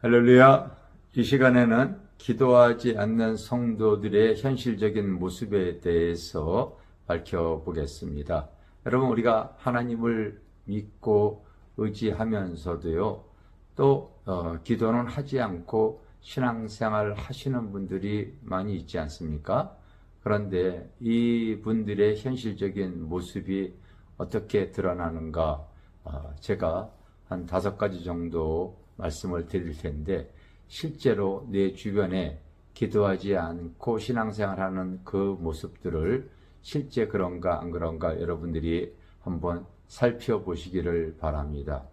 할렐루야. 이 시간에는 기도하지 않는 성도들의 현실적인 모습에 대해서 밝혀보겠습니다. 여러분, 우리가 하나님을 믿고 의지하면서도요, 또 기도는 하지 않고 신앙생활 하시는 분들이 많이 있지 않습니까? 그런데 이 분들의 현실적인 모습이 어떻게 드러나는가, 제가 한 5가지 정도 말씀을 드릴 텐데, 실제로 내 주변에 기도하지 않고 신앙생활하는 그 모습들을 실제 그런가 안 그런가 여러분들이 한번 살펴보시기를 바랍니다.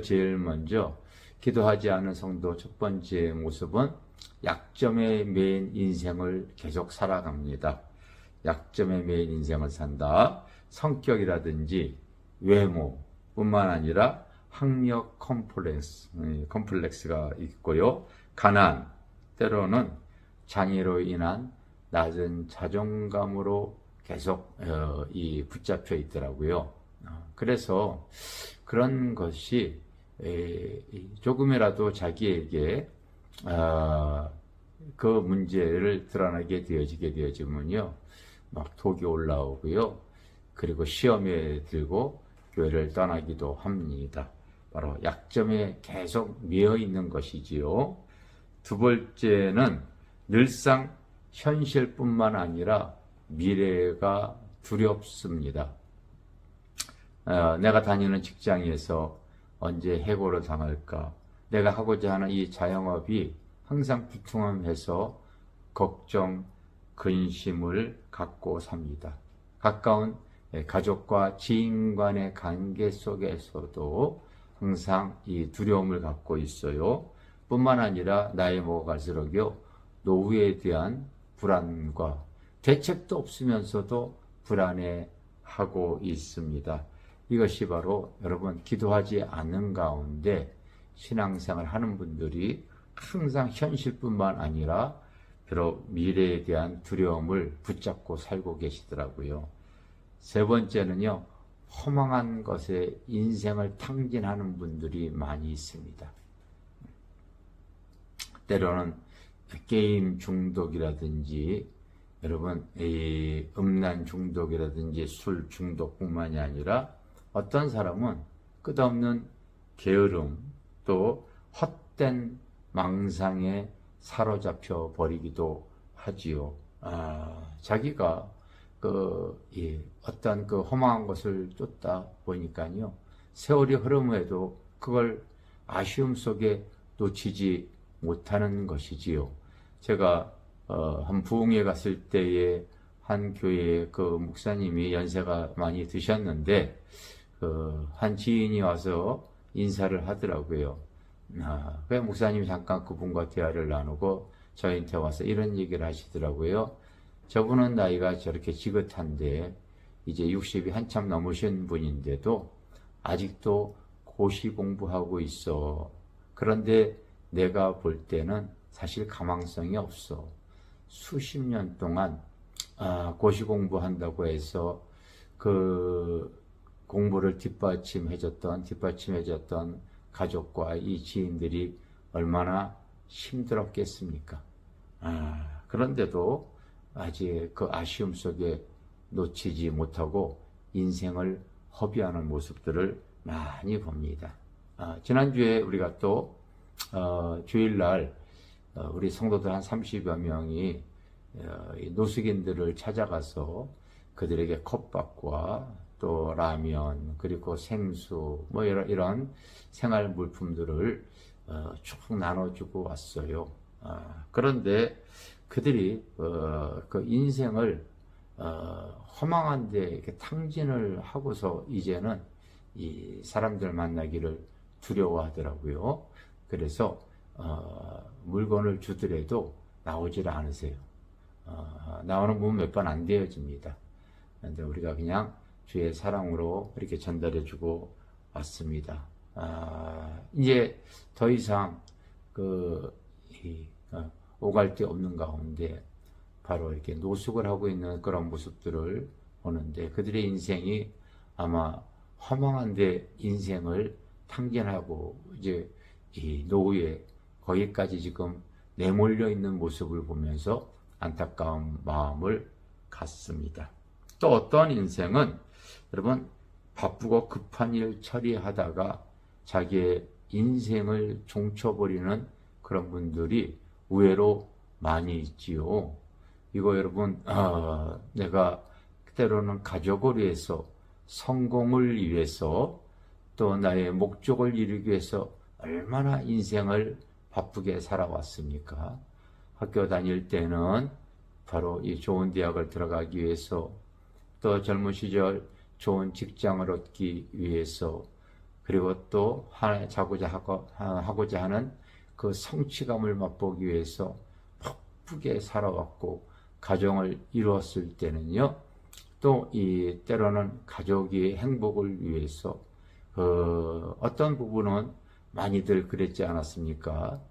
제일 먼저 기도하지 않은 성도 첫 번째 모습은 약점에 매인 인생을 계속 살아갑니다. 약점에 매인 인생을 산다. 성격이라든지 외모뿐만 아니라 학력 컴플렉스가 있고요. 가난, 때로는 장애로 인한 낮은 자존감으로 계속 붙잡혀 있더라고요. 그래서 그런 것이 조금이라도 자기에게 그 문제를 드러나게 되어지면요, 막 독이 올라오고요. 그리고 시험에 들고 교회를 떠나기도 합니다. 바로 약점에 계속 미어 있는 것이지요. 두 번째는 늘상 현실뿐만 아니라 미래가 두렵습니다. 내가 다니는 직장에서 언제 해고를 당할까? 내가 하고자 하는 이 자영업이 항상 두툼해서 걱정, 근심을 갖고 삽니다. 가까운 가족과 지인 간의 관계 속에서도 항상 이 두려움을 갖고 있어요. 뿐만 아니라 나이 먹어갈수록요, 노후에 대한 불안과 대책도 없으면서도 불안해하고 있습니다. 이것이 바로 여러분, 기도하지 않는 가운데 신앙생활 하는 분들이 항상 현실뿐만 아니라 비록 미래에 대한 두려움을 붙잡고 살고 계시더라고요. 세 번째는요, 허망한 것에 인생을 탕진하는 분들이 많이 있습니다. 때로는 게임 중독이라든지, 여러분, 음란 중독이라든지 술 중독뿐만이 아니라 어떤 사람은 끝없는 게으름, 또 헛된 망상에 사로잡혀 버리기도 하지요. 자기가 어떤 허망한 것을 쫓다 보니까요, 세월이 흐름에도 그걸 아쉬움 속에 놓치지 못하는 것이지요. 제가 한 부흥회 갔을 때에 한 교회의 그 목사님이 연세가 많이 드셨는데, 한 지인이 와서 인사를 하더라고요. 그 목사님이 잠깐 그분과 대화를 나누고 저희한테 와서 이런 얘기를 하시더라고요. 저분은 나이가 저렇게 지긋한데 이제 60이 한참 넘으신 분인데도 아직도 고시 공부하고 있어. 그런데 내가 볼 때는 사실 가망성이 없어. 수십 년 동안 고시 공부한다고 해서 그 공부를 뒷받침해줬던 가족과 이 지인들이 얼마나 힘들었겠습니까? 그런데도 아직 그 아쉬움 속에 놓치지 못하고 인생을 허비하는 모습들을 많이 봅니다. 지난주에 우리가 또 주일날 우리 성도들 한 30여 명이 노숙인들을 찾아가서 그들에게 컵밥과 또 라면, 그리고 생수, 이런 생활 물품들을 쭉 나눠주고 왔어요. 그런데 그들이 그 인생을 허망한데 이렇게 탕진을 하고서 이제는 이 사람들 만나기를 두려워하더라고요. 그래서 물건을 주더라도 나오질 않으세요. 나오는 부분 몇 번 안 되어집니다. 그런데 우리가 그냥 주의 사랑으로 이렇게 전달해주고 왔습니다. 이제 더 이상 오갈 데 없는 가운데 바로 이렇게 노숙을 하고 있는 그런 모습들을 보는데, 그들의 인생이 아마 허망한데 인생을 탕진하고 이제 이 노후에 거기까지 지금 내몰려 있는 모습을 보면서 안타까운 마음을 갖습니다. 또 어떤 인생은 여러분 바쁘고 급한 일 처리하다가 자기의 인생을 종쳐버리는 그런 분들이 의외로 많이 있지요. 이거 여러분 내가 때로는 가족을 위해서 성공을 위해서 또 나의 목적을 이루기 위해서 얼마나 인생을 바쁘게 살아왔습니까? 학교 다닐 때는 바로 이 좋은 대학을 들어가기 위해서 또 젊은 시절 좋은 직장을 얻기 위해서 그리고 또 하고자 하는 그 성취감을 맛보기 위해서 바쁘게 살아왔고 가정을 이루었을 때는요. 또 이 때로는 가족의 행복을 위해서 어떤 부분은 많이들 그랬지 않았습니까?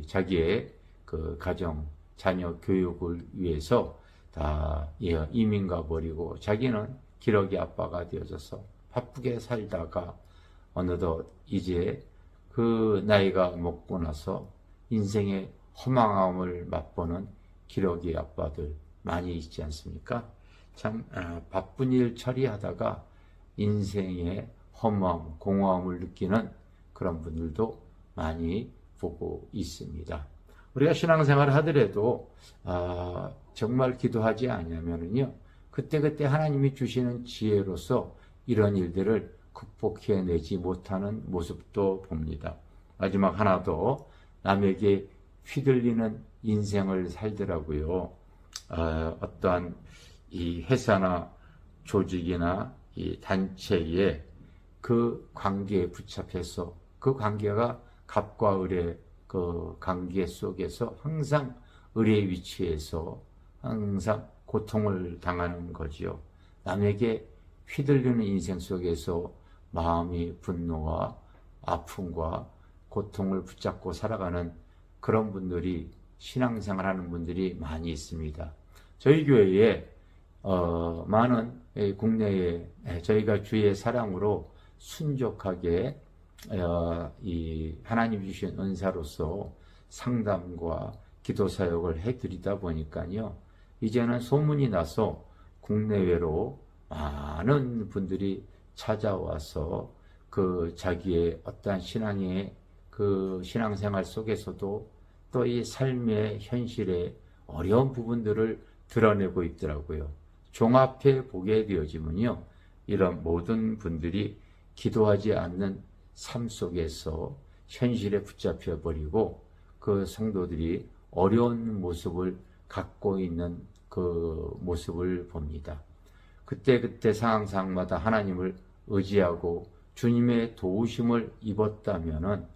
자기의 그 가정, 자녀 교육을 위해서 다 이민 가버리고 자기는 기러기 아빠가 되어져서 바쁘게 살다가 어느덧 이제 그 나이가 먹고 나서 인생의 허망함을 맛보는 기러기 아빠들 많이 있지 않습니까? 참 바쁜 일 처리하다가 인생의 허무함, 공허함을 느끼는 그런 분들도 많이 보고 있습니다. 우리가 신앙생활을 하더라도 정말 기도하지 않으면요 그때그때 하나님이 주시는 지혜로서 이런 일들을 극복해내지 못하는 모습도 봅니다. 마지막 하나 더 남에게 휘둘리는 인생을 살더라고요. 어떠한 이 회사나 조직이나 이 단체의 그 관계에 붙잡혀서 그 관계가 갑과 을의 그 관계 속에서 항상 을의 위치에서 항상 고통을 당하는 거지요. 남에게 휘둘리는 인생 속에서 마음이 분노와 아픔과 고통을 붙잡고 살아가는 그런 분들이 신앙생활하는 분들이 많이 있습니다. 저희 교회에 많은 국내에 저희가 주의 사랑으로 순종하게 이 하나님 주신 은사로서 상담과 기도 사역을 해드리다 보니까요. 이제는 소문이 나서 국내외로 많은 분들이 찾아와서 그 자기의 어떠한 신앙의 그 신앙생활 속에서도 또 이 삶의 현실의 어려운 부분들을 드러내고 있더라고요. 종합해 보게 되어지면요. 이런 모든 분들이 기도하지 않는 삶 속에서 현실에 붙잡혀 버리고 그 성도들이 어려운 모습을 갖고 있는 그 모습을 봅니다. 그때 상황마다 하나님을 의지하고 주님의 도우심을 입었다면은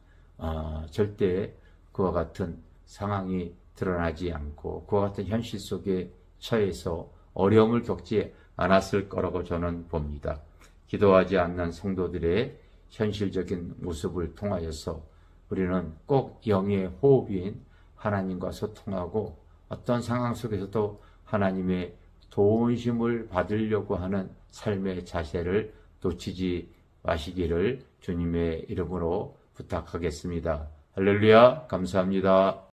절대 그와 같은 상황이 드러나지 않고 그와 같은 현실 속에 처해서 어려움을 겪지 않았을 거라고 저는 봅니다. 기도하지 않는 성도들의 현실적인 모습을 통하여서 우리는 꼭 영의 호흡인 하나님과 소통하고 어떤 상황 속에서도 하나님의 도우심을 받으려고 하는 삶의 자세를 놓치지 마시기를 주님의 이름으로 부탁하겠습니다. 할렐루야, 감사합니다.